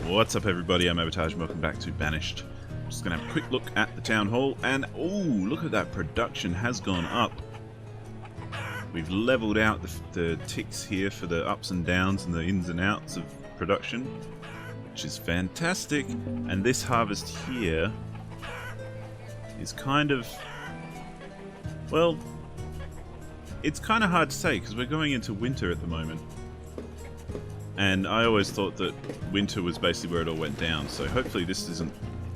What's up everybody, I'm Abatage and welcome back to Banished. I'm just going to have a quick look at the town hall and ooh, look at that, production has gone up. We've leveled out the ticks here for the ups and downs and the ins and outs of production, which is fantastic. And this harvest here is kind of, well, it's kind of hard to say because we're going into winter at the moment. And I always thought that winter was basically where it all went down, so hopefully this isn't,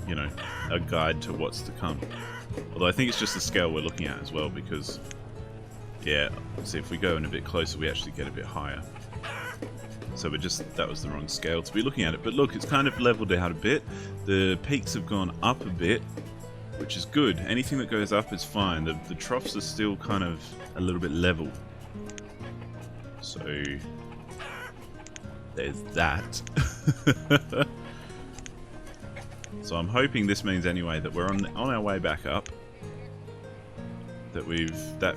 you know, a guide to what's to come. Although I think it's just the scale we're looking at as well, because, yeah, see if we go in a bit closer we actually get a bit higher. So that was the wrong scale to be looking at it. But look, it's kind of leveled out a bit. The peaks have gone up a bit, which is good. Anything that goes up is fine. The troughs are still kind of a little bit level. So there's that. So I'm hoping this means anyway that we're on our way back up. That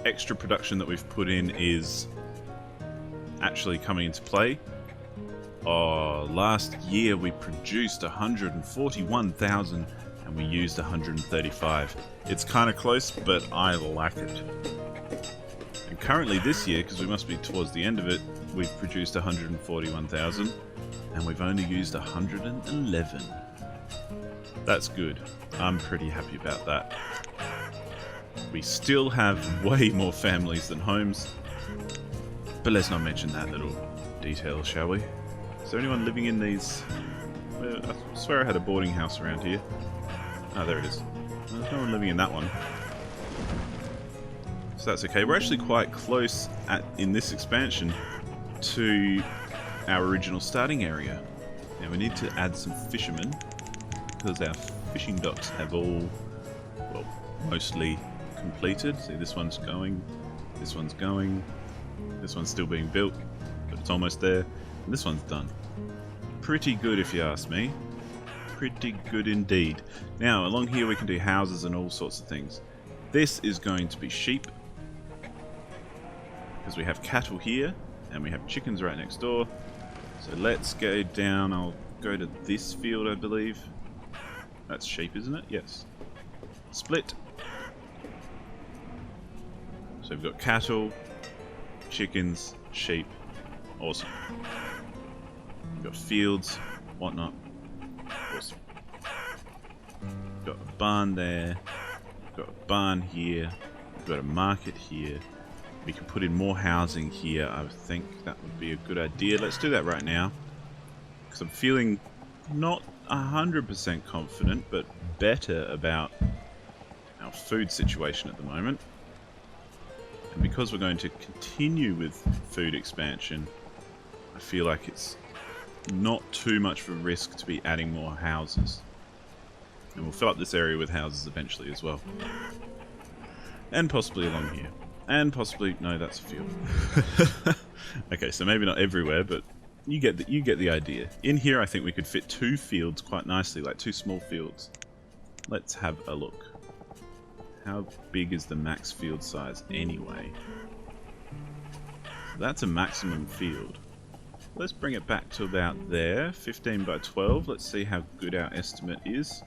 extra production that we've put in is actually coming into play. Last year we produced 141,000 and we used 135. It's kind of close, but I like it. And currently this year, because we must be towards the end of it, we've produced 141,000 and we've only used 111. That's good. I'm pretty happy about that. We still have way more families than homes, but let's not mention that little detail, shall we? Is there anyone living in these? I swear I had a boarding house around here. Oh, there it is. There's no one living in that one. So that's okay. We're actually quite close in this expansion to our original starting area. Now we need to add some fishermen because our fishing docks have all, well, mostly completed. See, this one's going, this one's going, this one's still being built, but it's almost there, and this one's done. Pretty good if you ask me. Pretty good indeed. Now along here we can do houses and all sorts of things. This is going to be sheep because we have cattle here and we have chickens right next door. So let's go down. I'll go to this field, I believe. That's sheep, isn't it? Yes. Split. So we've got cattle, chickens, sheep. Awesome. We've got fields, whatnot. Awesome. We've got a barn there. We've got a barn here. We've got a market here. We can put in more housing here. I think that would be a good idea. Let's do that right now, because I'm feeling not 100% confident, but better about our food situation at the moment. And because we're going to continue with food expansion, I feel like it's not too much of a risk to be adding more houses. And we'll fill up this area with houses eventually as well. And possibly along here. And possibly, no, that's a field. Okay, so maybe not everywhere, but you get the idea. In here I think we could fit 2 fields quite nicely, like 2 small fields. Let's have a look. How big is the max field size anyway? That's a maximum field. Let's bring it back to about there, 15 by 12. Let's see how good our estimate is.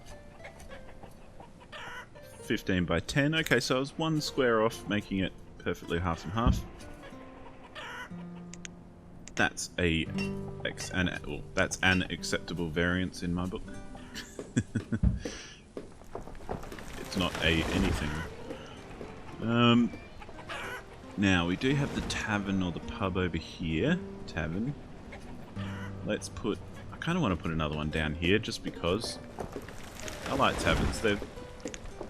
15 by 10. Okay, so I was 1 square off, making it perfectly half and half. That's that's an acceptable variance in my book. It's not anything. Now we do have the tavern or the pub over here. Tavern. Let's put. I kind of want to put another one down here just because I like taverns.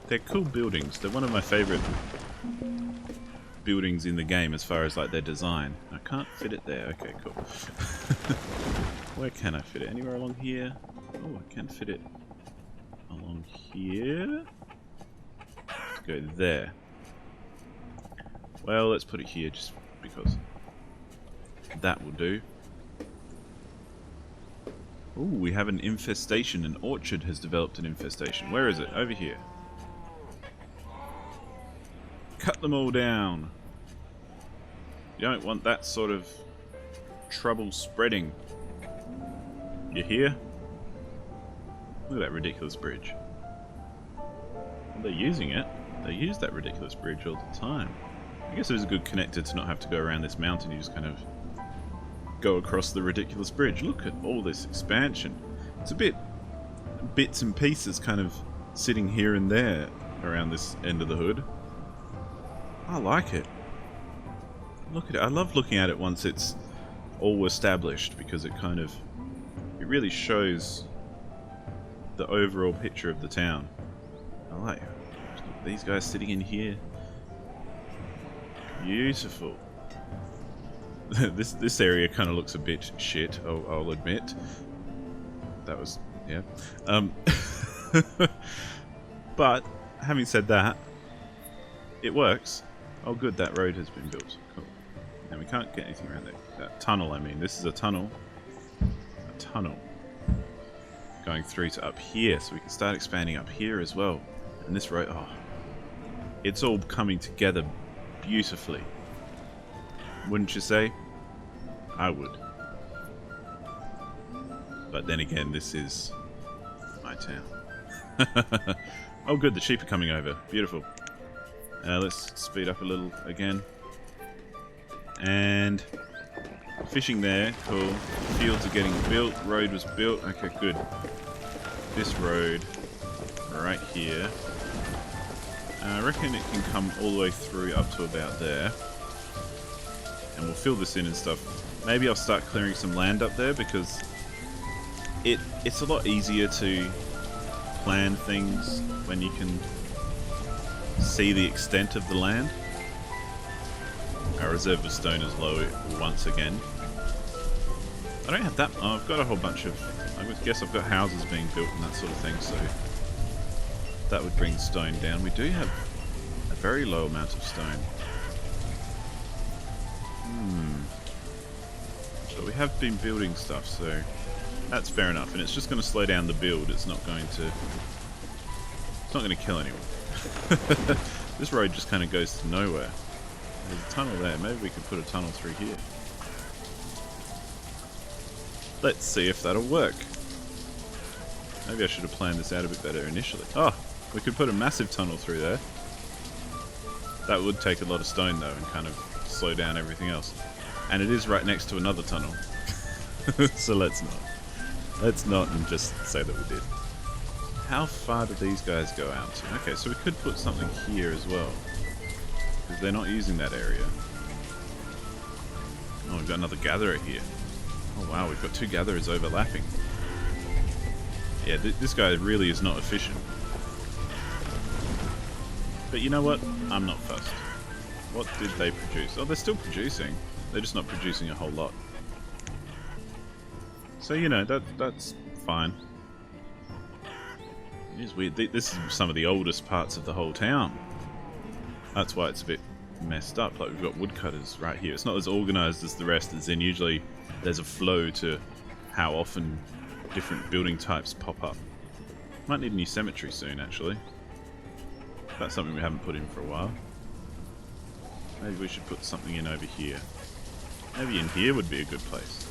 They're cool buildings. They're one of my favorite buildings in the game as far as like their design. I can't fit it there. Okay, cool. Where can I fit it? Anywhere along here? Oh, I can fit it along here. Let's go there. Well, let's put it here just because that will do. Ooh, we have an infestation. An orchard has developed an infestation. Where is it? Over here. Cut them all down. You don't want that sort of trouble spreading. You here? Look at that ridiculous bridge. They're using it. They use that ridiculous bridge all the time. I guess it was a good connector to not have to go around this mountain. You just kind of go across the ridiculous bridge. Look at all this expansion. It's a bit bits and pieces kind of sitting here and there around this end of the hood. I like it. Look at it. I love looking at it once it's all established because it kind of, it really shows the overall picture of the town. I like these guys sitting in here. Beautiful. This area kind of looks a bit shit, I'll admit. That was, yeah. But having said that, it works. Oh good, that road has been built. Cool. And we can't get anything around there. That tunnel, I mean. This is a tunnel. A tunnel. Going through to up here, so we can start expanding up here as well. And this road, oh. It's all coming together beautifully. Wouldn't you say? I would. But then again, this is my town. Oh good, the sheep are coming over. Beautiful. Let's speed up a little again. And fishing there, cool. Fields are getting built. Road was built. Okay, good. This road right here. I reckon it can come all the way through up to about there. And we'll fill this in and stuff. Maybe I'll start clearing some land up there because it's a lot easier to plan things when you can see the extent of the land. Our reserve of stone is low once again. I don't have that. Oh, I've got a whole bunch of. I guess I've got houses being built and that sort of thing, so that would bring stone down. We do have a very low amount of stone. But we have been building stuff, so that's fair enough. And it's just going to slow down the build. It's not going to. It's not going to kill anyone. This road just kind of goes to nowhere. There's a tunnel there. Maybe we could put a tunnel through here. Let's see if that'll work. Maybe I should have planned this out a bit better initially. Oh, we could put a massive tunnel through there. That would take a lot of stone though and kind of slow down everything else. And it is right next to another tunnel. So let's not. Let's not and just say that we did. How far do these guys go out to? Okay, so we could put something here as well. Because they're not using that area. Oh, we've got another gatherer here. Oh wow, we've got two gatherers overlapping. Yeah, this guy really is not efficient. But you know what? I'm not fussed. What did they produce? Oh, they're still producing. They're just not producing a whole lot. So, you know, that's fine. It is weird. This is some of the oldest parts of the whole town. That's why it's a bit messed up. Like, we've got woodcutters right here. It's not as organised as the rest, as in usually there's a flow to how often different building types pop up. Might need a new cemetery soon, actually. That's something we haven't put in for a while. Maybe we should put something in over here. Maybe in here would be a good place.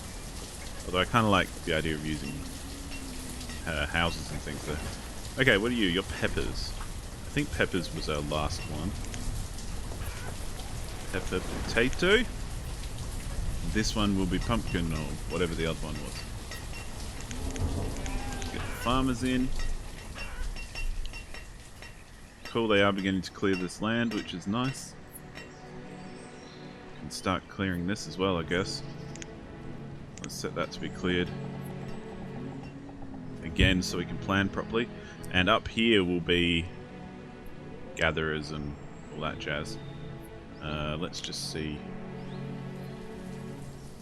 Although I kind of like the idea of using houses and things there. Okay, what are you? You're peppers. I think peppers was our last one. Pepper potato. This one will be pumpkin or whatever the other one was. Get the farmers in. Cool, they are beginning to clear this land, which is nice. Can start clearing this as well, I guess. Let's set that to be cleared. Again, so we can plan properly. And up here will be gatherers and all that jazz. Let's just see.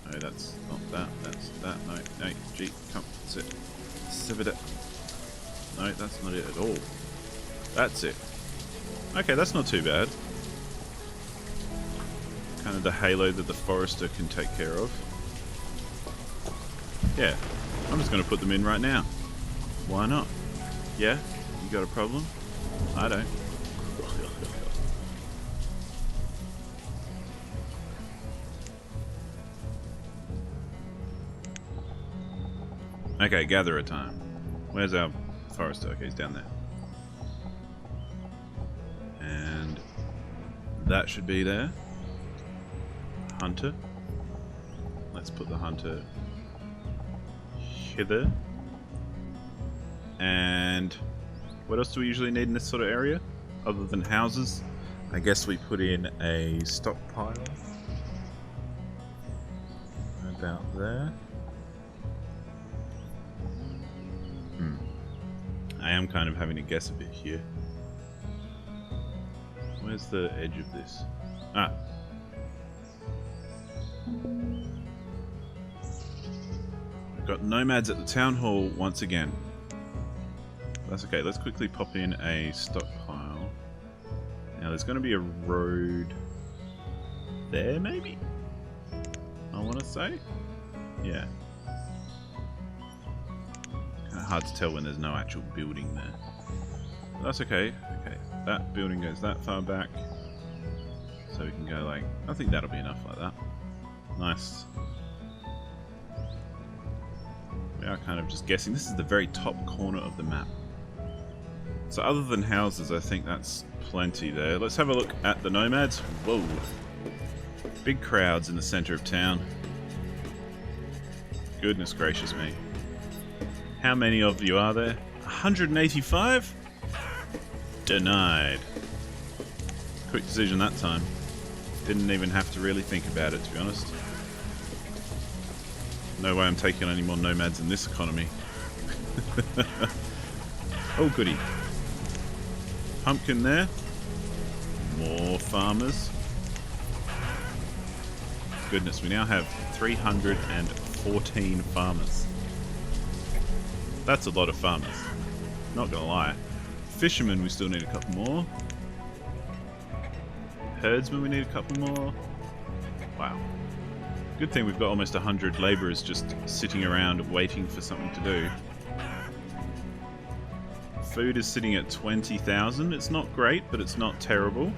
No, that's not that. That's that. No, no. Gee, come. That's it. Severed it. No, that's not it at all. That's it. Okay, that's not too bad. Kind of the halo that the forester can take care of. Yeah, I'm just going to put them in right now. Why not? Yeah? You got a problem? I don't. Okay, gatherer time. Where's our forester? Okay, he's down there. And that should be there. Hunter. Let's put the hunter hither. And what else do we usually need in this sort of area? Other than houses? I guess we put in a stockpile. About there. I am kind of having to guess a bit here. Where's the edge of this? Ah. We've got nomads at the town hall once again. That's okay, let's quickly pop in a stockpile. Now there's going to be a road there maybe? I want to say? Yeah. Kind of hard to tell when there's no actual building there. But that's okay. Okay, that building goes that far back. So we can go like... I think that'll be enough like that. Nice. We are kind of just guessing. This is the very top corner of the map. So other than houses, I think that's plenty there. Let's have a look at the nomads. Whoa. Big crowds in the center of town. Goodness gracious me. How many of you are there? 185? Denied. Quick decision that time. Didn't even have to really think about it, to be honest. No way I'm taking any more nomads in this economy. Oh goody. Pumpkin there. More farmers. Goodness, we now have 314 farmers. That's a lot of farmers. Not gonna lie. Fishermen, we still need a couple more. Herdsmen, we need a couple more. Wow. Good thing we've got almost 100 labourers just sitting around waiting for something to do. Food is sitting at 20,000. It's not great, but it's not terrible.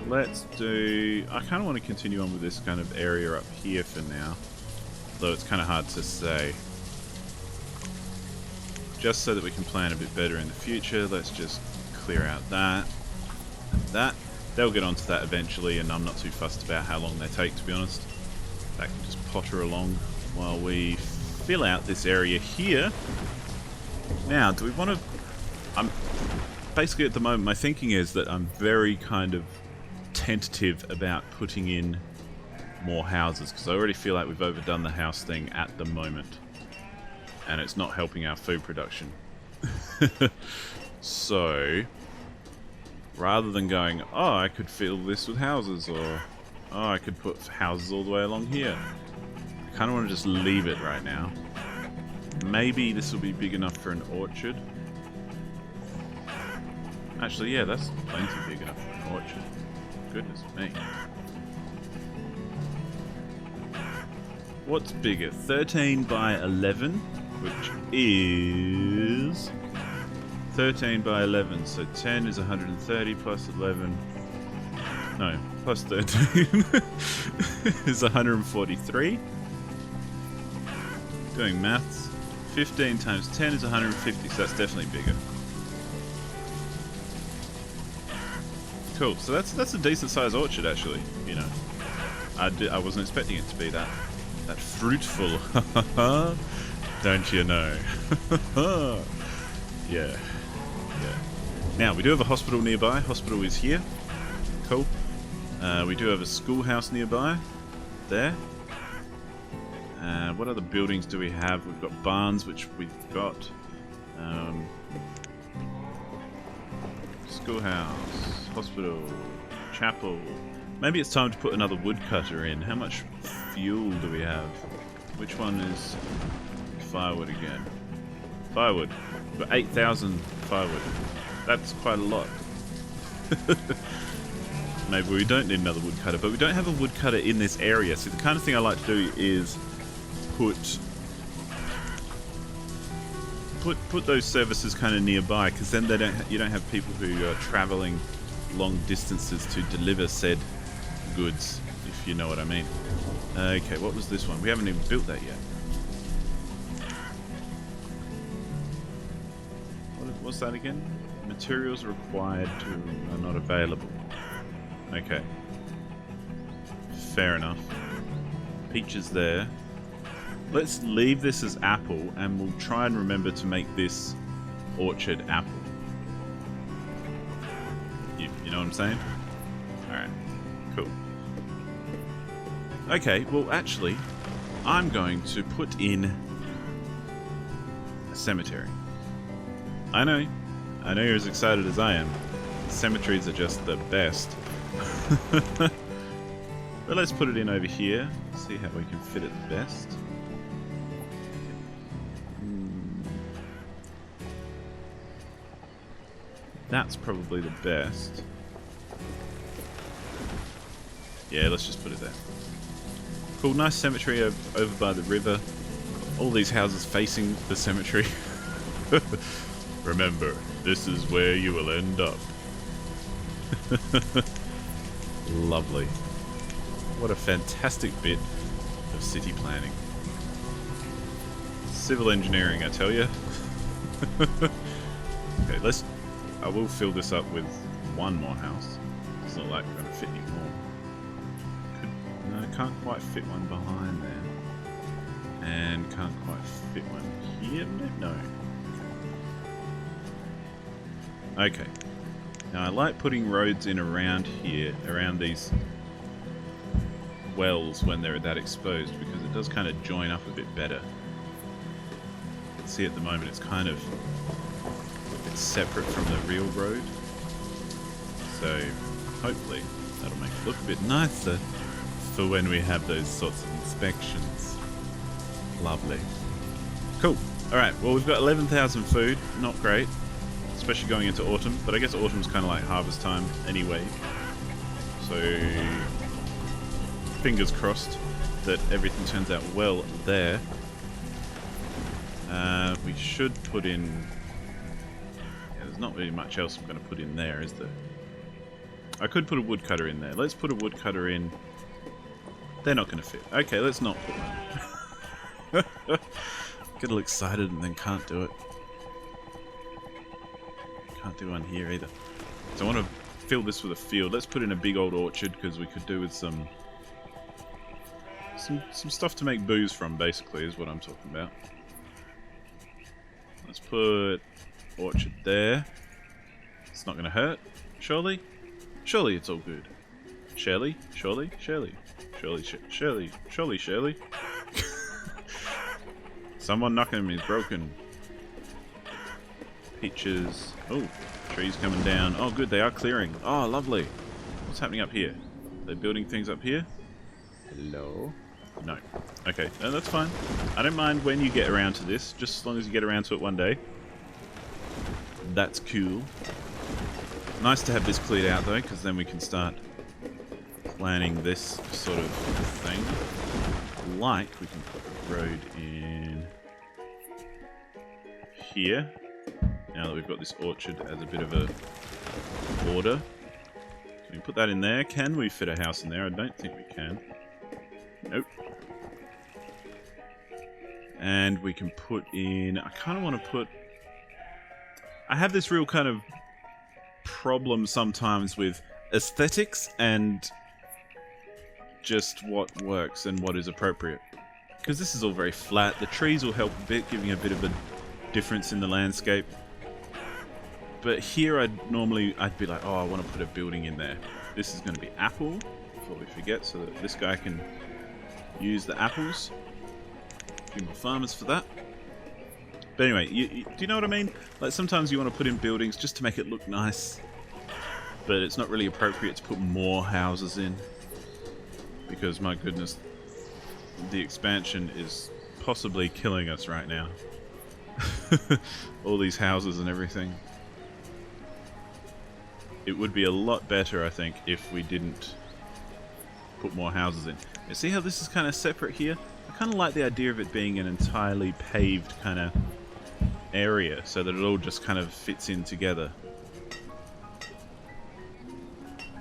Let's do... I kind of want to continue on with this kind of area up here for now. Though it's kind of hard to say. Just so that we can plan a bit better in the future, let's just clear out that and that. They'll get onto that eventually, and I'm not too fussed about how long they take, to be honest. That can just potter along while we fill out this area here. Now, do we want to... basically, at the moment, my thinking is that I'm very kind of tentative about putting in more houses, because I already feel like we've overdone the house thing at the moment. And it's not helping our food production. So... rather than going, oh, I could fill this with houses, or oh, I could put houses all the way along here. I kind of want to just leave it right now. Maybe this will be big enough for an orchard. Actually, yeah, that's plenty big enough for an orchard. Goodness me. What's bigger? 13 by 11, which is... 13 by 11, so 10 is 130 plus 11. No, plus 13 is 143. Doing maths. 15 times 10 is 150, so that's definitely bigger. Cool, so that's a decent sized orchard actually, you know. I wasn't expecting it to be that fruitful. Don't you know? Yeah. Now, we do have a hospital nearby. Hospital is here. Cool. We do have a schoolhouse nearby. There. What other buildings do we have? We've got barns, which we've got. Schoolhouse. Hospital. Chapel. Maybe it's time to put another woodcutter in. How much fuel do we have? Which one is firewood again? Firewood. We've got 8,000 firewood. That's quite a lot. Maybe we don't need another woodcutter, but we don't have a woodcutter in this area. So the kind of thing I like to do is put those services kind of nearby, because then you don't have people who are traveling long distances to deliver said goods, if you know what I mean. Okay, what was this one? We haven't even built that yet. What's that again? Materials required are not available. Okay. Fair enough. Peaches there. Let's leave this as apple, and we'll try and remember to make this orchard apple. You know what I'm saying? Alright. Cool. Okay, well actually, I'm going to put in a cemetery. I know you're as excited as I am. Cemeteries are just the best. But let's put it in over here, see how we can fit it the best. That's probably the best. Yeah, let's just put it there. Cool, nice cemetery over by the river. All these houses facing the cemetery. Remember, this is where you will end up. Lovely. What a fantastic bit of city planning. Civil engineering, I tell you. Okay, I will fill this up with one more house. It's not like we're going to fit any more. No, I can't quite fit one behind there. And can't quite fit one here? No. Okay. Now I like putting roads in around here, around these wells when they're that exposed, because it does kind of join up a bit better. You can see at the moment it's kind of separate from the real road. So hopefully that'll make it look a bit nicer for when we have those sorts of inspections. Lovely. Cool. Alright, well we've got 11,000 food. Not great. Especially going into autumn, but I guess autumn's kind of like harvest time anyway. So, fingers crossed that everything turns out well there. We should put in... Yeah, there's not really much else I'm going to put in there, is there? I could put a woodcutter in there. Let's put a woodcutter in. They're not going to fit. Okay, let's not put one. Get all excited and then can't do it. Can't do one here either. So I want to fill this with a field. Let's put in a big old orchard, because we could do with some stuff to make booze from, basically, is what I'm talking about. Let's put orchard there. It's not going to hurt, surely? Surely it's all good. Shirley? Surely? Shirley? Surely? Someone knocking me is broken. Peaches. Oh, trees coming down. Oh, good, they are clearing. Oh, lovely. What's happening up here? Are they building things up here? Hello? No. Okay, no, that's fine. I don't mind when you get around to this, just as long as you get around to it one day. That's cool. Nice to have this cleared out, though, because then we can start planning this sort of thing. Like, we can put a road in here. Now that we've got this orchard as a bit of a border. Can we put that in there? Can we fit a house in there? I don't think we can. Nope. And we can put in... I kind of want to put... I have this real kind of problem sometimes with aesthetics and just what works and what is appropriate. Because this is all very flat. The trees will help a bit, giving a bit of a difference in the landscape. But here I'd be like, oh, I want to put a building in there. This is going to be apple, before we forget, so that this guy can use the apples. A few more farmers for that. But anyway, do you know what I mean? Like, sometimes you want to put in buildings just to make it look nice, but it's not really appropriate to put more houses in. Because, my goodness, the expansion is possibly killing us right now. All these houses and everything. It would be a lot better, I think, if we didn't put more houses in. You see how this is kind of separate here? I kind of like the idea of it being an entirely paved kind of area, so that it all just kind of fits in together.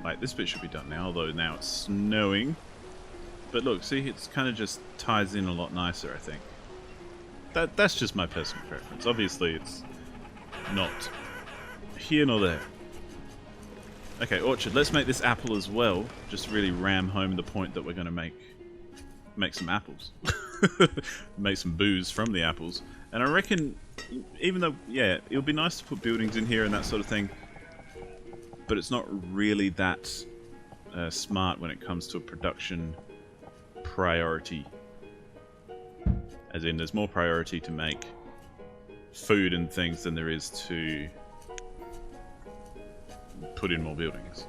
Like, this bit should be done now, although now it's snowing. But look, see, it's kind of just ties in a lot nicer, I think. That's just my personal preference. Obviously, it's not here nor there. Okay, orchard. Let's make this apple as well. Just really ram home the point that we're going to make some apples. Make some booze from the apples. And I reckon, even though, yeah, it would be nice to put buildings in here and that sort of thing, but it's not really that smart when it comes to a production priority. As in, there's more priority to make food and things than there is to put in more buildings.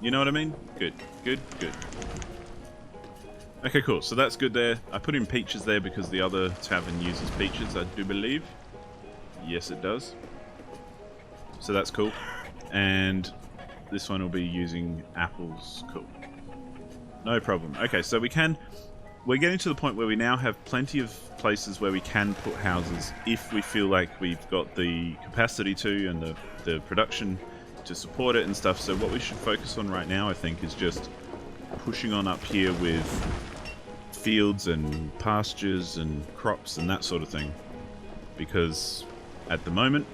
You know what I mean? Good, good, good. Okay, cool. So that's good there. I put in peaches there because the other tavern uses peaches, I do believe. Yes, it does. So that's cool. And this one will be using apples. Cool. No problem. Okay, so we're getting to the point where we now have plenty of places where we can put houses if we feel like we've got the capacity to and the production to support it and stuff. So what we should focus on right now, I think, is just pushing on up here with fields and pastures and crops and that sort of thing. Because at the moment,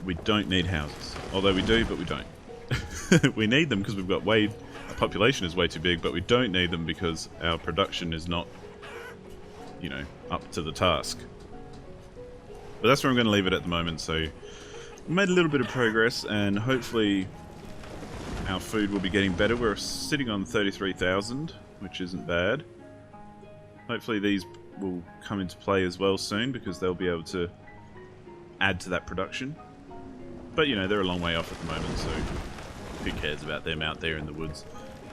we don't need houses. Although we do, but we don't. We need them because we've got our population is way too big, but we don't need them because our production is not, you know, up to the task. But that's where I'm going to leave it at the moment. So we made a little bit of progress, and hopefully our food will be getting better. We're sitting on 33,000, which isn't bad. Hopefully these will come into play as well soon, because they'll be able to add to that production. But, you know, they're a long way off at the moment, so who cares about them out there in the woods.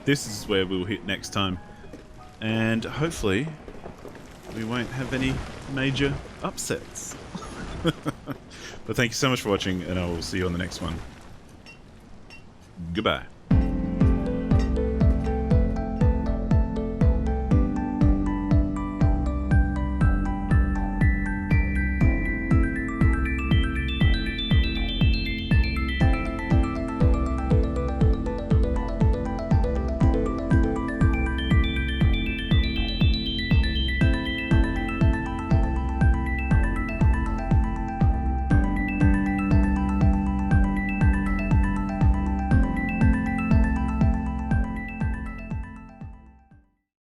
This is where we'll hit next time. And hopefully we won't have any major upsets. But thank you so much for watching, and I will see you on the next one. Goodbye.